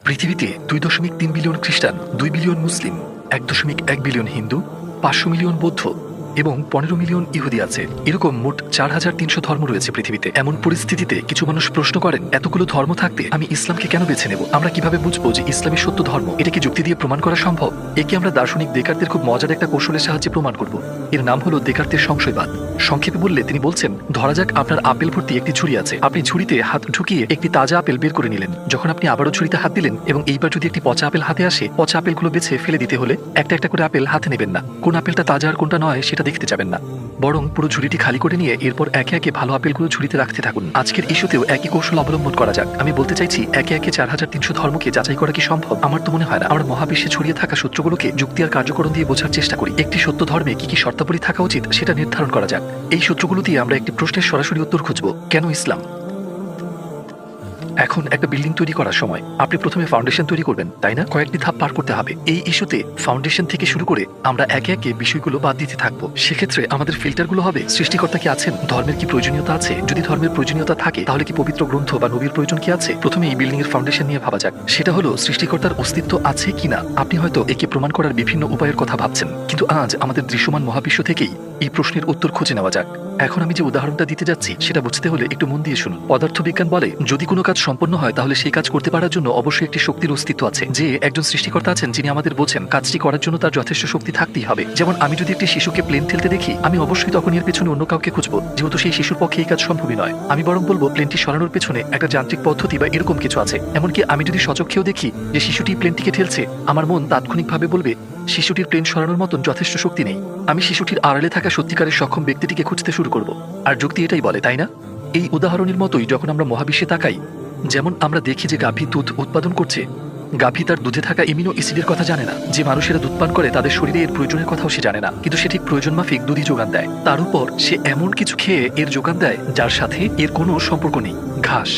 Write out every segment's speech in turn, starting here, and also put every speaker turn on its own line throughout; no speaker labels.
পৃথিবীতে 2.3 বিলিয়ন খ্রিস্টান, 2 বিলিয়ন মুসলিম, 1.1 billion Hindu, 500 million বৌদ্ধ এবং 15 মিলিয়ন ইহুদি আছে। এরকম মোট 4300 ধর্ম রয়েছে পৃথিবীতে। এমন পরিস্থিতিতে কিছু মানুষ প্রশ্ন করেন, এতগুলো ধর্ম থাকতে আমি ইসলামকে কেন বেছে নেব? আমরা কিভাবে বুঝবো যে ইসলামই সত্য ধর্ম? এটা কি যুক্তি দিয়ে প্রমাণ করা সম্ভব? একে আমরা দার্শনিক দেকার্তের খুব মজার একটা কৌশলের সাহায্যে প্রমাণ করব। এর নাম হলো দেকার্তের সংশয়বাদ। সংক্ষেপে বললে তিনি বলছেন, ধরা যাক আপনার আপেল ভর্তি একটি ঝুড়ি আছে। আপনি ঝুড়িতে হাত ঢুকিয়ে একটি তাজা আপেল বের করে নিলেন। যখন আপনি আবারও ঝুড়িতে হাত দিলেন এবং এইবার যদি একটি পচা আপেল হাতে আসে, পচা আপেলগুলো বেছে ফেলে দিতে হলে একটা একটা করে আপেল হাতে নেবেন না। কোন আপেলটা তাজা আর কোনটা নয় সেটা দেখতে যাবেন না, বরং পুরো ঝুড়িটি খালি করে নিয়ে এরপর একে একে ভালো আপেলগুলো ঝুড়িতে রাখতে থাকুন। আজকের ইস্যুতেও একই কৌশল অবলম্বন করা যাক। আমি বলতে চাইছি, একে একে 4300 ধর্মকে যাচাই করা কি সম্ভব? আমার তো মনে হয় না। আমরা মহাবিশ্বে ছড়িয়ে থাকা সূত্রগুলোকে যুক্তি আর কার্যকরণ দিয়ে বোঝার চেষ্টা করি। একটি সত্য ধর্মে কি কি শর্তাবলী থাকা উচিত সেটা নির্ধারণ করা যাক। এই সূত্রগুলো দিয়ে আমরা একটি প্রশ্নের সরাসরি উত্তর খুঁজব, কেন ইসলাম? এখন একটা বিল্ডিং তৈরি করার সময় আপনি প্রথমে ফাউন্ডেশন তৈরি করবেন, তাই না? কয়েকটি ধাপ পার করতে হবে। এই ইস্যুতে ফাউন্ডেশন থেকে শুরু করে আমরা একে একে বিষয়গুলো বাদ দিতে থাকবো। সেক্ষেত্রে আমাদের ফিল্টারগুলো হবে, সৃষ্টিকর্তা কি আছেন? ধর্মের কি প্রয়োজনীয়তা আছে? যদি ধর্মের প্রয়োজনীয়তা থাকে তাহলে কি পবিত্র গ্রন্থ বা নবীর প্রয়োজন কি আছে? প্রথমে এই বিল্ডিং এর ফাউন্ডেশন নিয়ে ভাবা যাক। সেটা হলো সৃষ্টিকর্তার অস্তিত্ব আছে কিনা। আপনি হয়তো একে প্রমাণ করার বিভিন্ন উপায়ের কথা ভাবছেন, কিন্তু আজ আমাদের দৃশ্যমান মহাবিশ্ব থেকেই এই প্রশ্নের উত্তর খুঁজে নেওয়া যাক। এখন আমি যে উদাহরণটা দিতে যাচ্ছি সেটা বুঝতে হলে একটু মন দিয়ে শুনুন। পদার্থবিজ্ঞান বলে, যদি কোনো কাজ সম্পন্ন হয় তাহলে সেই কাজ করতে পারার জন্য অবশ্যই একটি শক্তির অস্তিত্ব আছে। যে একজন সৃষ্টিকর্তা আছেন যিনি আমাদের বোঝেন, কাজটি করার জন্য তার যথেষ্ট শক্তি থাকতেই হবে। যেমন আমি যদি একটি শিশুকে প্লেন ঠেলতে দেখি, আমি অবশ্যই তখন এর পেছনে অন্য কাউকে খুঁজবো, যেহেতু সেই শিশুর পক্ষে এই কাজ সম্ভবই নয়। আমি বরং বলবো প্লেনটি সরানোর পেছনে একটা যান্ত্রিক পদ্ধতি বা এরকম কিছু আছে। এমনকি আমি যদি সচক্ষেও দেখি যে শিশুটি প্লেনটিকে ঠেলছে, আমার মন তাৎক্ষণিকভাবে বলবে শিশুটির প্লেন সরানোর মতন যথেষ্ট শক্তি নেই। আমি শিশুটির আড়ালে থাকা সত্যিকারের সক্ষম ব্যক্তিটিকে খুঁজতে শুরু করব। আর যুক্তি এটাই বলে, তাই না? এই উদাহরণের মতোই যখন আমরা মহাবিশ্বে তাকাই, যেমন আমরা দেখি যে গাভী দুধ উৎপাদন করছে, গাভী তার দুধে থাকা ইমিনো অ্যাসিডের কথা জানে না। যে মানুষেরা দুধ পান করে তাদের শরীরে এর প্রয়োজনের কথাও সে জানে না, কিন্তু সে ঠিক প্রয়োজন মাফিক দুধই যোগান দেয়। তার উপর সে এমন কিছু খেয়ে এর যোগান দেয় যার সাথে এর কোনো সম্পর্ক নেই, ঘাস।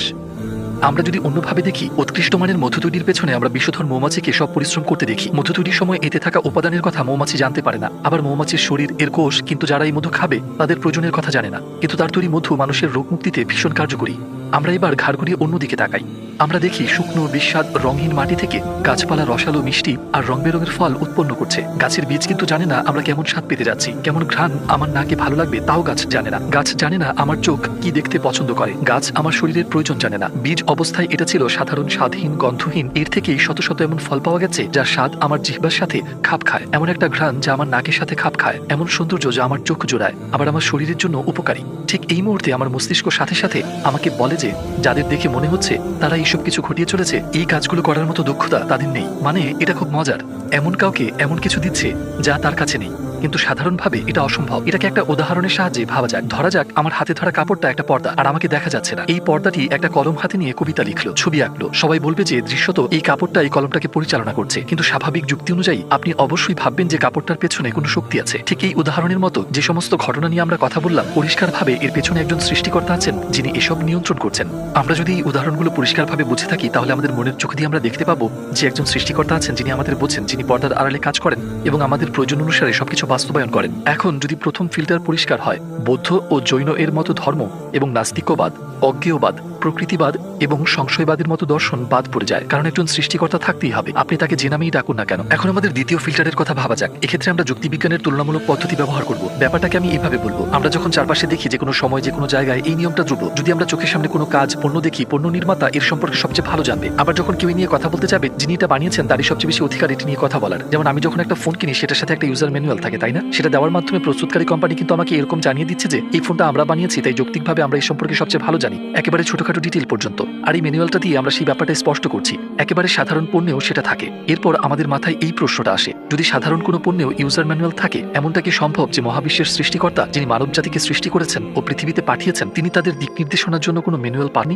আমরা যদি অন্যভাবে দেখি, উৎকৃষ্ট মানের মধু তৈরির পেছনে আমরা বিষধর মৌমাছিকে সব পরিশ্রম করতে দেখি। মধু তৈরির সময় এতে থাকা উপাদানের কথা মৌমাছি জানতে পারে না। আবার মৌমাছির শরীর, এর কোষ, কিন্তু যারা এই মধু খাবে তাদের প্রয়োজনের কথা জানে না। কিন্তু তার তৈরি মধু মানুষের রোগ মুক্তিতে ভীষণ কার্যকরী। আমরা এবার ঘাড় ঘুরিয়ে অন্যদিকে তাকাই। আমরা দেখি শুকনো বিস্বাদ রঙহীন মাটি থেকে গাছপালা রসালো, মিষ্টি আর রং বেরঙের ফল উৎপন্ন করছে। গাছের বীজ কিন্তু জানে না আমরা কেমন স্বাদ পেতে যাচ্ছি, কেমন ঘ্রাণ আমার নাকে ভালো লাগবে তাও গাছ জানে না। গাছ জানে না আমার চোখ কি দেখতে পছন্দ করে। গাছ আমার শরীরের প্রয়োজন জানে না। বীজ অবস্থায় এটা ছিল সাধারণ, স্বাদহীন, গন্ধহীন। এর থেকেই শত শত এমন ফল পাওয়া গেছে যার স্বাদ আমার জিহ্বার সাথে খাপ খায়, এমন একটা ঘ্রাণ যা আমার নাকের সাথে খাপ খায়, এমন সৌন্দর্য যা আমার চোখ জোড়ায়, আবার আমার শরীরের জন্য উপকারী। ঠিক এই মুহূর্তে আমার মস্তিষ্ক সাথে সাথে আমাকে বলে যে যাদের দেখে মনে হচ্ছে তারা এইসব কিছু ঘটিয়ে চলেছে, এই কাজগুলো করার মতো দক্ষতা তাদের নেই। মানে এটা খুব মজার, এমন কাউকে এমন কিছু দিচ্ছে যা তার কাছে নেই, কিন্তু সাধারণভাবে এটা অসম্ভব। এটাকে একটা উদাহরণের সাহায্যে ভাবা যাক। ধরা যাক আমার হাতে ধরা কাপড়টা একটা পর্দা আর আমাকে দেখা যাচ্ছে না। এই পর্দাটি একটা কলম হাতে নিয়ে কবিতা লিখলো, ছবি আঁকলো। সবাই বলবে যে দৃশ্যত এই কাপড়টা এই কলমটাকে পরিচালনা করছে, কিন্তু স্বাভাবিক যুক্তি অনুযায়ী আপনি অবশ্যই ভাববেন যে কাপড়টার পেছনে কোনো শক্তি আছে। ঠিক এই উদাহরণের মতো যে সমস্ত ঘটনা নিয়ে আমরা কথা বললাম, পরিষ্কারভাবে এর পেছনে একজন সৃষ্টিকর্তা আছেন যিনি এসব নিয়ন্ত্রণ করছেন। আমরা যদি এই উদাহরণগুলো পরিষ্কারভাবে বুঝে থাকি তাহলে আমাদের মনের চোখ দিয়ে আমরা দেখতে পাবো যে একজন সৃষ্টিকর্তা আছেন যিনি আমাদের বোঝেন, যিনি পর্দার আড়ালে কাজ করেন এবং আমাদের প্রয়োজন অনুসারে সবকিছু বাস্তবায়ন করেন। এখন যদি প্রথম ফিল্টার পরিষ্কার হয়, বৌদ্ধ ও জৈন এর মতো ধর্ম এবং নাস্তিকবাদ, অজ্ঞেয়বাদ, প্রকৃতিবাদ এবং সংশয়বাদের মতো দর্শন বাদ পড়ে যায়, কারণ একজন সৃষ্টিকর্তা থাকতেই হবে, আপনি তাকে যে নামেই ডাকুন না কেন। এখন আমাদের দ্বিতীয় ফিল্টারের কথা ভাবা যাক। এক্ষেত্রে আমরা যুক্তিবিজ্ঞানের তুলনামূলক পদ্ধতি ব্যবহার করব। ব্যাপারটাকে আমি এভাবে বলবো, আমরা যখন চারপাশে দেখি যে কোনো সময় যে কোনো জায়গায় এই নিয়মটা ধ্রুব। যদি আমরা চোখের সামনে কোনো কাজ, পণ্য দেখি, পণ্য নির্মাতা এর সম্পর্কে সবচেয়ে ভালো জানবে। আবার যখন কেউ নিয়ে কথা বলতে যাবে, যিনি এটা বানিয়েছেন তারই সবচেয়ে বেশি অধিকার এটি নিয়ে কথা বলার। যেমন আমি যখন একটা ফোন কিনি সেটার সাথে একটা ইউজার ম্যানুয়াল থাকে, তাই না? সেটা দেওয়ার মাধ্যমে প্রস্তুতকারী কোম্পানি কিন্তু আমাকে এরকম জানিয়ে দিচ্ছে যে এই ফোনটা আমরা বানিয়েছি, তাই যৌক্তিকভাবে আমরা এই সম্পর্কে সবচেয়ে ভালো জানি, একেবারে ছোটখাটো ডিটেল পর্যন্ত। আর এই ম্যানুয়ালটা দিয়ে আমরা সেই ব্যাপারটা স্পষ্ট করছি। একেবারে সাধারণ পণ্যেও সেটা থাকে। এরপর আমাদের মাথায় এই প্রশ্নটা আসে, যদি সাধারণ কোনো পণ্যেও ইউজার ম্যানুয়াল থাকে, এমনটা কি সম্ভব যে মহাবিশ্বের সৃষ্টিকর্তা যিনি মানব জাতিকে সৃষ্টি করেছেন ও পৃথিবীতে পাঠিয়েছেন, তিনি তাদের দিক নির্দেশনার জন্য কোনো ম্যানুয়াল পাননি?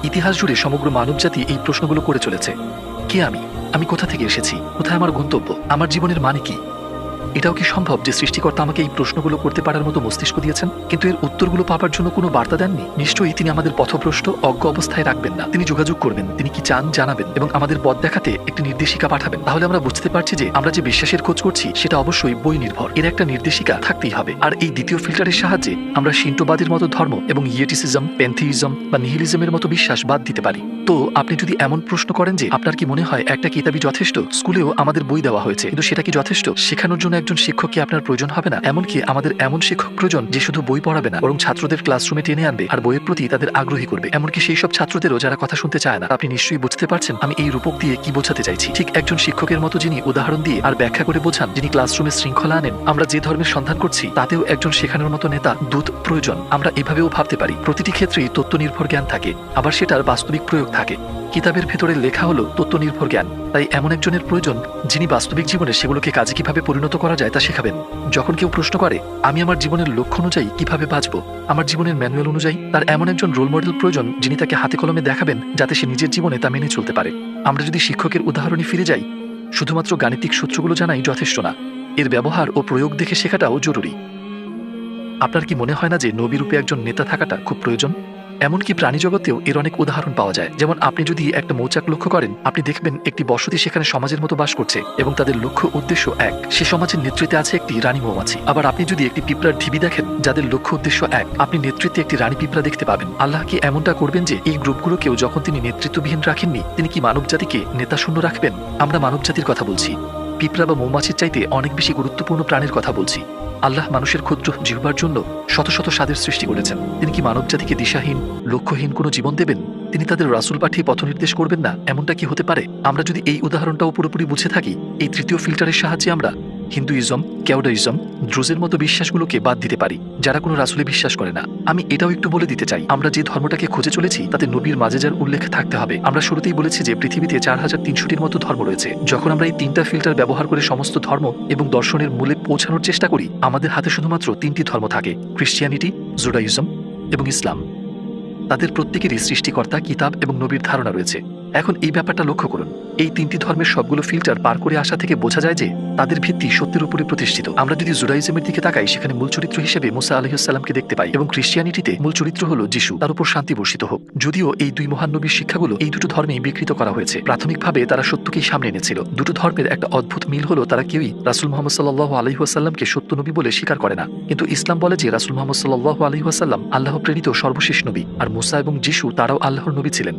ইতিহাস জুড়ে সমগ্র মানব জাতি এই প্রশ্নগুলো করে চলেছে। কে আমি কোথা থেকে এসেছি, কোথায় আমার গন্তব্য, আমার জীবনের মানে কি? এটাও কি সম্ভব যে সৃষ্টিকর্তা আমাকে এই প্রশ্নগুলো করতে পারার মতো মস্তিষ্ক দিয়েছেন, কিন্তু এর উত্তরগুলো পাওয়ার জন্য কোনো বার্তা দেননি? নিশ্চয়ই তিনি আমাদের পথভ্রষ্ট, অজ্ঞ অবস্থায় রাখবেন না। তিনি যোগাযোগ করবেন, তিনি কি চান জানাবেন এবং আমাদের পথ দেখাতে একটি নির্দেশিকা পাঠাবেন। তাহলে আমরা বুঝতে পারছি যে আমরা যে বিশ্বাসের খোঁজ করছি সেটা অবশ্যই বই নির্ভর। এর একটা নির্দেশিকা থাকতেই হবে। আর এই দ্বিতীয় ফিল্টারের সাহায্যে আমরা শিন্টোবাদের মতো ধর্ম এবং ইয়েটিসিজম, প্যান্থিইজম বা নিহিলিজমের মতো বিশ্বাস বাদ দিতে পারি। তো তো আপনি যদি এমন প্রশ্ন করেন যে আপনার কি মনে হয় একটা কিতাবই যথেষ্ট, স্কুলেও আমাদের বই দেওয়া হয়েছে, কিন্তু সেটা কি যথেষ্ট? শেখানোর জন্য একজন শিক্ষক কি আপনার প্রয়োজন হবে না? এমনকি আমাদের এমন শিক্ষক প্রয়োজন যে শুধু বই পড়াবে না, বরং ছাত্রদের ক্লাসরুমে টেনে আনবে আর বইয়ের প্রতি তাদের আগ্রহী করবে, এমনকি সেই সব ছাত্রদেরও যারা কথা শুনতে চায় না। আপনি নিশ্চয়ই বুঝতে পারছেন আমি এই রূপক দিয়ে কি বোঝাতে চাইছি। ঠিক একজন শিক্ষকের মতো যিনি উদাহরণ দিয়ে আর ব্যাখ্যা করে বোঝান, যিনি ক্লাসরুমে শৃঙ্খলা আনেন। আমরা যে ধর্মের সন্ধান করছি তাতেও একজন শেখানোর মতো নেতা, দূত প্রয়োজন। আমরা এভাবেও ভাবতে পারি। প্রতিটি ক্ষেত্রেই তথ্য নির্ভর জ্ঞান থাকে, আবার সেটার বাস্তবিক প্রয়োগ থাকে। কিতাবের ভেতরে লেখা হলো তথ্য নির্ভর জ্ঞান, তাই এমন একজনের প্রয়োজন যিনি বাস্তবিক জীবনে সেগুলোকে কাজে কিভাবে পরিণত করা যায় তা শেখাবেন। যখন কেউ প্রশ্ন করে আমি আমার জীবনের লক্ষ্য অনুযায়ী কিভাবে বাঁচবো, আমার জীবনের ম্যানুয়াল অনুযায়ী, তার এমন একজন রোল মডেল প্রয়োজন যিনি তাকে হাতে কলমে দেখাবেন, যাতে সে নিজের জীবনে তা মেনে চলতে পারে। আমরা যদি শিক্ষকের উদাহরণে ফিরে যাই, শুধুমাত্র গাণিতিক সূত্রগুলো জানাই যথেষ্ট না, এর ব্যবহার ও প্রয়োগ দেখে শেখাটাও জরুরি। আপনার কি মনে হয় না যে নবী রূপে একজন নেতা থাকাটা খুব প্রয়োজন? এমনকি প্রাণী জগতেও এর অনেক উদাহরণ পাওয়া যায়। যেমন আপনি যদি একটা মৌচাক লক্ষ্য করেন, আপনি দেখবেন একটি বসতি সেখানে সমাজের মতো বাস করছে এবং তাদের লক্ষ্য উদ্দেশ্য এক। সে সমাজের নেতৃত্বে আছে একটি রানী মৌমাছি। আবার আপনি যদি একটি পিঁপড়ার ঢিবি দেখেন যাদের লক্ষ্য উদ্দেশ্য এক, আপনি নেতৃত্বে একটি রানী পিঁপড়া দেখতে পাবেন। আল্লাহ কি এমনটা করবেন যে এই গ্রুপগুলোকেও যখন তিনি নেতৃত্ববিহীন রাখেননি, তিনি কি মানব জাতিকে নেতাশূন্য রাখবেন? আমরা মানব জাতির কথা বলছি, পিঁপড়া বা মৌমাছির চাইতে অনেক বেশি গুরুত্বপূর্ণ প্রাণীর কথা বলছি। আল্লাহ মানুষের ক্ষুদ্র জিহ্বার জন্য শত শত স্বাদের সৃষ্টি করেছেন। তিনি কি মানব জাতিকে দিশাহীন, লক্ষ্যহীন কোনো জীবন দেবেন? তিনি তাদের রাসূল পাঠিয়ে পথ নির্দেশ করবেন না? এমনটা কি হতে পারে? আমরা যদি এই উদাহরণটাও পুরোপুরি বুঝে থাকি, এই তৃতীয় ফিল্টারের সাহায্যে আমরা হিন্দুইজম, কেওডাইজম, দ্রুজের মতো বিশ্বাসগুলোকে বাদ দিতে পারি, যারা কোনো রাসূলে বিশ্বাস করে না। আমি এটাও একটু বলে দিতে চাই, আমরা যে ধর্মটাকে খুঁজে চলেছি তাতে নবীর মাজেজার উল্লেখ থাকতে হবে। আমরা শুরুতেই বলেছি যে পৃথিবীতে 4300টির মতো ধর্ম রয়েছে। যখন আমরা এই তিনটা ফিল্টার ব্যবহার করে সমস্ত ধর্ম এবং দর্শনের মূলে পৌঁছানোর চেষ্টা করি, আমাদের হাতে শুধুমাত্র 3টি ধর্ম থাকে, খ্রিস্টিয়ানিটি, জুডাইজম এবং ইসলাম। তাদের প্রত্যেকেরই সৃষ্টিকর্তা, কিতাব এবং নবীর ধারণা রয়েছে। এখন এই ব্যাপারটা লক্ষ্য করুন, এই 3টি ধর্মের সবগুলো ফিল্টার পার করে আসা থেকে বোঝা যায় যে তাদের ভিত্তি সত্যের উপরে প্রতিষ্ঠিত। আমরা যদি জুডাইজমের দিকে তাকাই, সেখানে মূল চরিত্র হিসেবে মুসা আলাইহিস সালামকে দেখতে পাই, এবং খ্রিস্টিয়ানিটিতে মূল চরিত্র হলো যিশু, তার উপর শান্তি বর্ষিত হোক। যদিও এই দুই মহান নবীর শিক্ষাগুলো এই দুটো ধর্মেই বিকৃত করা হয়েছে, প্রাথমিকভাবে তারা সত্যকেই সামনে এনেছিল। দুটো ধর্মের একটা অদ্ভুত মিল হলো তারা কেউই রাসূল মুহাম্মদ সাল্লাল্লাহু আলাইহি ওয়াসাল্লামকে সত্য নবী বলে স্বীকার করে না। কিন্তু ইসলাম বলে যে রাসূল মুহাম্মদ সাল্লাল্লাহু আলাইহি ওয়াসাল্লাম আল্লাহ প্রেরিত সর্বশেষ নবী, আর মুসা এবং যিশু তারাও আল্লাহর নবী ছিলেন।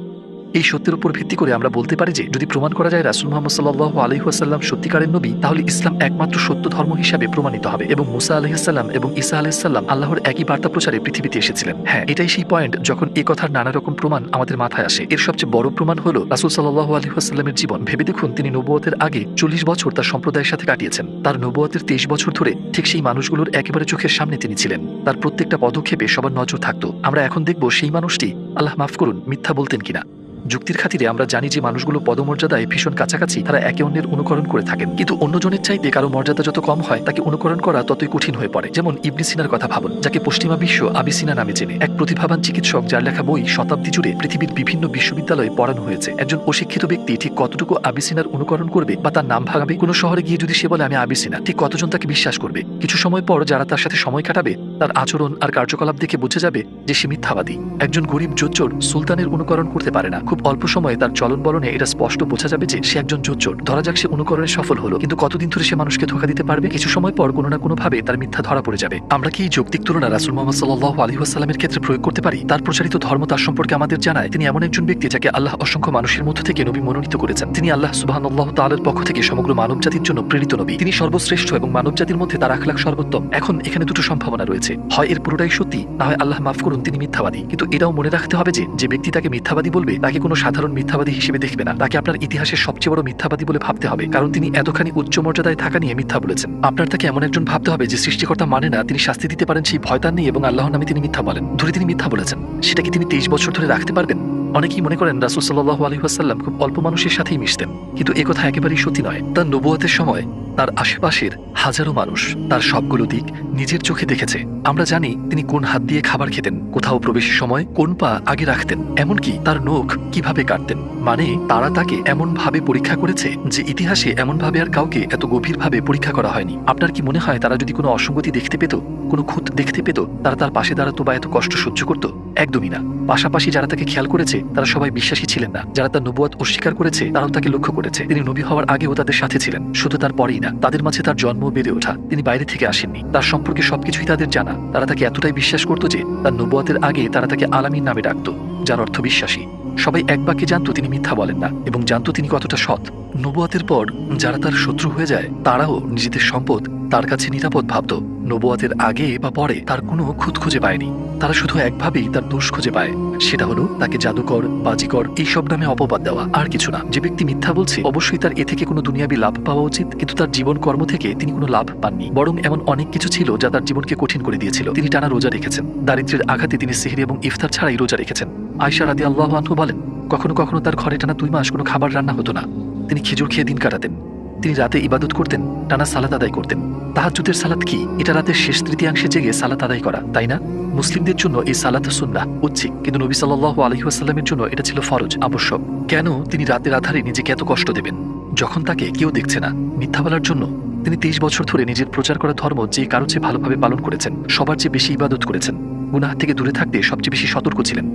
এই সত্যের উপর ভিত্তি করে আমরা বলতে পারি যে যদি প্রমাণ করা যায় রাসূল মুহাম্মদ সাল্লাল্লাহু আলাইহি ওয়াসাল্লাম সত্যিকারের নবী, তাহলে ইসলাম একমাত্র সত্য ধর্ম হিসাবে প্রমাণিত হবে এবং মুসা আলাইহিস সালাম এবং ঈসা আলাইহিস সালাম আল্লাহর একই বার্তা প্রচারে পৃথিবীতে এসেছিলেন। হ্যাঁ, এটাই সেই পয়েন্ট যখন এই কথার নানা রকম প্রমাণ আমাদের মাথায় আসে। এর সবচেয়ে বড় প্রমাণ হলো রাসূল সাল্লাল্লাহু আলাইহি ওয়াসাল্লামের জীবন। ভেবে দেখুন, তিনি নবুয়তের আগে 40 বছর তার সম্প্রদায়ের সাথে কাটিয়েছেন। তার নবুয়তের 23 বছর ধরে ঠিক সেই মানুষগুলোর একেবারে চোখের সামনে তিনি ছিলেন। তার প্রত্যেকটা পদক্ষেপে সবার নজর থাকতো। আমরা এখন দেখব সেই মানুষটি, আল্লাহ মাফ করুন, মিথ্যা বলতেন কিনা। যুক্তির খাতিরে আমরা জানি যে মানুষগুলো পদমর্যাদায় ভীষণ কাছাকাছি, তারা একে অন্যের অনুকরণ করে থাকেন, কিন্তু অন্যজনের চাইতে কারো মর্যাদা যত কম হয় তাকে অনুকরণ করা ততই কঠিন হয়ে পড়ে। যেমন ইবনে সিনার কথা ভাবুন, যাকে পশ্চিমা বিশ্ব আবিসিনা নামে চেনে। এক প্রতিভাবান চিকিৎসক যার লেখা বই শতাব্দী জুড়ে পৃথিবীর বিভিন্ন বিশ্ববিদ্যালয়ে পড়ানো হয়েছে। একজন অশিক্ষিত ব্যক্তি ঠিক কতটুকু আবিসিনার অনুকরণ করবে বা তার নাম ভাগাবে? কোনো শহরে গিয়ে যদি সে বলে আমি আবিসিনা, ঠিক কতজন তাকে বিশ্বাস করবে? কিছু সময় পর যারা তার সাথে সময় কাটাবে, তার আচরণ আর কার্যকলাপ দেখে বোঝা যাবে যে সে মিথ্যাবাদী। একজন গরিব জোচ্চোর সুলতানের অনুকরণ করতে পারে না। খুব অল্প সময়ে তার চলন বলনে এটা স্পষ্ট বোঝা যাবে যে সে একজন জোচ্চোর। ধরা যাক সে অনুকরণে সফল হলো, কিন্তু কতদিন ধরে সে মানুষকে ধোঁকা দিতে পারবে? কিছু সময় পর কোনো না কোনো ভাবে তার মিথ্যা ধরা পড়ে যাবে। আমরা কি এই যৌক্তিক তুলনা রাসূল মুহাম্মদ সাল্লাল্লাহু আলাইহি ওয়াসাল্লামের ক্ষেত্রে প্রয়োগ করতে পারি? তার প্রচারিত ধর্ম তার সম্পর্কে আমাদের জানায় তিনি এমন একজন ব্যক্তি যাকে আল্লাহ অসংখ্য মানুষের মধ্য থেকে নবী মনোনীত করেছেন। তিনি আল্লাহ সুবহানাল্লাহু তাআলার পক্ষ থেকে সমগ্র মানব জাতির জন্য প্রেরিত নবী। তিনি সর্বশ্রেষ্ঠ এবং মানব জাতির মধ্যে তার আখলাক সর্বোত্তম। এখন এখানে দুটো সম্ভাবনা রয়েছে, হয় এর পুরোটাই সত্যি, না হয় আল্লাহ মাফ করুন তিনি মিথ্যাবাদী। কিন্তু এটাও মনে রাখতে হবে যে ব্যক্তি তাকে মিথ্যাবাদী বলবে তাকে কোনো সাধারণ মিথ্যাবাদী হিসেবে দেখবে না, তাকে আপনার ইতিহাসের সবচেয়ে বড় মিথ্যাবাদী বলে ভাবতে হবে, কারণ তিনি এতখানি উচ্চ মর্যাদায় থাকা নিয়ে মিথ্যা বলেছেন। আপনার তাকে এমন একজন ভাবতে হবে যে সৃষ্টিকর্তা মানে না, তিনি শাস্তি দিতে পারেন সেই ভয় তার নেই, এবং আল্লাহর নামে তিনি মিথ্যা বলেন। ধরে তিনি মিথ্যা বলেছেন, সেটা কি তিনি 23 বছর ধরে রাখতে পারবেন? অনেকেই মনে করেন রাসূল সাল্লাল্লাহু আলাইহি ওয়াসাল্লাম খুব অল্প মানুষের সাথেই মিশতেন, কিন্তু এ কথা একেবারেই সত্যি নয়। তার নবুয়তের সময় তার আশেপাশের হাজারো মানুষ তার সবগুলো দিক নিজের চোখে দেখেছে। আমরা জানি তিনি কোন হাত দিয়ে খাবার খেতেন, কোথাও প্রবেশের সময় কোন পা আগে রাখতেন, এমনকি তার নখ কিভাবে কাটতেন। মানে তারা তাকে এমন ভাবে পরীক্ষা করেছে যে ইতিহাসে এমন ভাবে আর কাউকে এত গভীরভাবে পরীক্ষা করা হয়নি। আপনার কি মনে হয় তারা যদি কোনো অসঙ্গতি দেখতে পেত, কোনো খুঁত দেখতে পেত, তারা তার পাশে দাঁড়াতো বা এত কষ্ট সহ্য করত? একদমই না। পাশাপাশি যারা তাকে খেয়াল করেছে তারা সবাই বিশ্বাসী ছিলেন না। যারা তার নবুয়ত অস্বীকার করেছে তারাও তাকে লক্ষ্য করেছে। তিনি নবী হওয়ার আগেও তাদের সাথে ছিলেন, শুধু তার পরেই না, তাদের মাঝে তার জন্ম বেড়ে ওঠা। তিনি বাইরে থেকে আসেননি, তার সম্পর্কে সবকিছুই তাদের জানা। তারা তাকে এতটাই বিশ্বাস করত যে তার নবুয়তের আগে তারা তাকে আলামিন নামে ডাকত, যার অর্থ বিশ্বাসী। সবাই এক বাক্যে জানতো তিনি মিথ্যা বলেন না এবং জানতো তিনি কতটা সৎ। নবুয়াতের পর যারা তার শত্রু হয়ে যায় তারাও নিজেদের সম্পদ তার কাছে নিরাপদ ভাবত। নবুয়াতের আগে বা পরে তার কোনো খুঁত খুঁজে পায়নি। তারা শুধু একভাবেই তার দোষ খুঁজে পায়, সেটা হলো তাকে জাদুকর, বাজিকর এইসব নামে অপবাদ দেওয়া, আর কিছু না। যে ব্যক্তি মিথ্যা বলছে অবশ্যই তার এ থেকে কোনো দুনিয়াবী লাভ পাওয়া উচিত, কিন্তু তার জীবন কর্ম থেকে তিনি কোনো লাভ পাননি, বরং এমন অনেক কিছু ছিল যা তার জীবনকে কঠিন করে দিয়েছিল। তিনি টানা রোজা রেখেছেন, দারিদ্র্যের আঘাতে তিনি সেহরি এবং ইফতার ছাড়াই রোজা রেখেছেন। আয়েশা রাদিয়াল্লাহু আনহা বলেন, কখনো কখনো তার ঘরে টানা 2 মাস কোনো খাবার রান্না হতো না। তিনি খেজুর খেয়ে দিন কাটাতেন। তিনি রাতে ইবাদত করতেন, টানা সালাত আদায় করতেন। তাহাজ্জুদের সালাত কি? এটা রাতের শেষ তৃতীয়াংশে জেগে সালাত আদায় করা, তাই না? মুসলিমদের জন্য এই সালাত সুন্নাহ, ঐচ্ছিক, কিন্তু নবী সাল্লাল্লাহু আলাইহি ওয়াসাল্লামের জন্য এটা ছিল ফরজ, আবশ্যক। কেন তিনি রাতের আধারে নিজেকে এত কষ্ট দেবেন যখন তাকে কেউ দেখছে না? মিথ্যা বলার জন্য। তিনি 23 বছর ধরে নিজের প্রচার করা ধর্ম যে কারো চেয়ে ভালোভাবে পালন করেছেন, সবার চেয়ে বেশি ইবাদত করেছেন, গুনাহ থেকে দূরে থাকতে সবচেয়ে বেশি সতর্ক ছিলেন।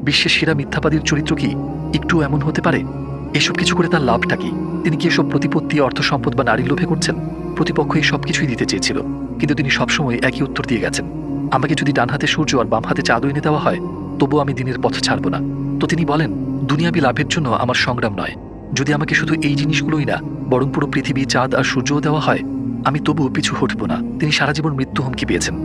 বিশ্বের সেরা মিথ্যাবাদীর চরিত্র কি একটু এমন হতে পারে? এসব কিছু করে তার লাভটা কি? তিনি কি এসব প্রতিপত্তি, অর্থ সম্পদ বা নারীর লোভে করছেন? প্রতিপক্ষ এই সবকিছুই দিতে চেয়েছিল, কিন্তু তিনি সবসময় একই উত্তর দিয়ে গেছেন, আমাকে যদি ডান হাতে সূর্য আর বাম হাতে চাঁদও এনে দেওয়া হয় তবুও আমি দিনের পথ ছাড়ব না। তো তিনি বলেন, দুনিয়াবী লাভের জন্য আমার সংগ্রাম নয়, যদি আমাকে শুধু এই জিনিসগুলোই না বরং পুরো পৃথিবী, চাঁদ আর সূর্যও দেওয়া হয় আমি তবুও পিছু হটব না। তিনি সারা জীবন মৃত্যু হুমকি পেয়েছেন,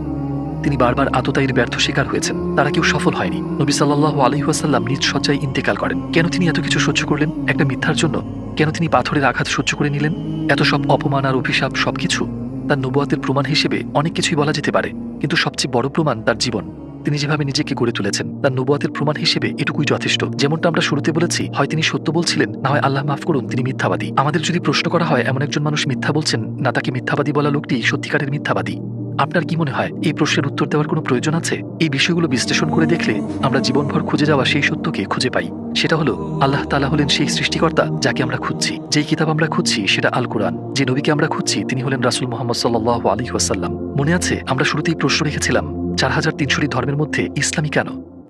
তিনি বারবার আততায়ীর ব্যর্থ শিকার হয়েছেন, তারা কেউ সফল হয়নি। নবী সাল্লাল্লাহু আলাইহি ওয়াসাল্লাম নিজ শয্যায় ইন্তেকাল করেন। কেন তিনি এত কিছু সহ্য করলেন? একটা মিথ্যার জন্য। কেন তিনি পাথরের আঘাত সহ্য করে নিলেন? এত সব অপমান আর অভিশাপ, সবকিছু তার নবুয়াতের প্রমাণ হিসেবে অনেক কিছুই বলা যেতে পারে, কিন্তু সবচেয়ে বড় প্রমাণ তার জীবন। তিনি যেভাবে নিজেকে গড়ে তুলেছেন তার নবুয়াতের প্রমাণ হিসেবে এটুকুই যথেষ্ট। যেমনটা আমরা শুরুতে বলেছি, হয় তিনি সত্য বলছিলেন, না হয় আল্লাহ মাফ করুন তিনি মিথ্যাবাদী। আমাদের যদি প্রশ্ন করা হয় এমন একজন মানুষ মিথ্যা বলছেন না তাকে মিথ্যাবাদী বলা লোকটি সত্যিকারের মিথ্যাবাদী, আপনার কি মনে হয় এই প্রশ্নের উত্তর দেওয়ার কোনো প্রয়োজন আছে? এই বিষয়গুলো বিশ্লেষণ করে দেখলে আমরা জীবনভর খুঁজে যাওয়া সেই সত্যকে খুঁজে পাই। সেটা হলো আল্লাহ তাআলা হলেন সেই সৃষ্টিকর্তা যাকে আমরা খুঁজছি। যেই কিতাব আমরা খুঁজছি সেটা আল কোরআন। যে নবীকে আমরা খুঁজছি তিনি হলেন রাসূল মুহাম্মদ সাল্লাল্লাহু আলাইহি ওয়াসাল্লাম। মনে আছে আমরা শুরুতেই প্রশ্ন রেখেছিলাম 4300টি ধর্মের মধ্যে ইসলামী কেন?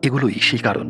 এগুলোই সেই কারণ।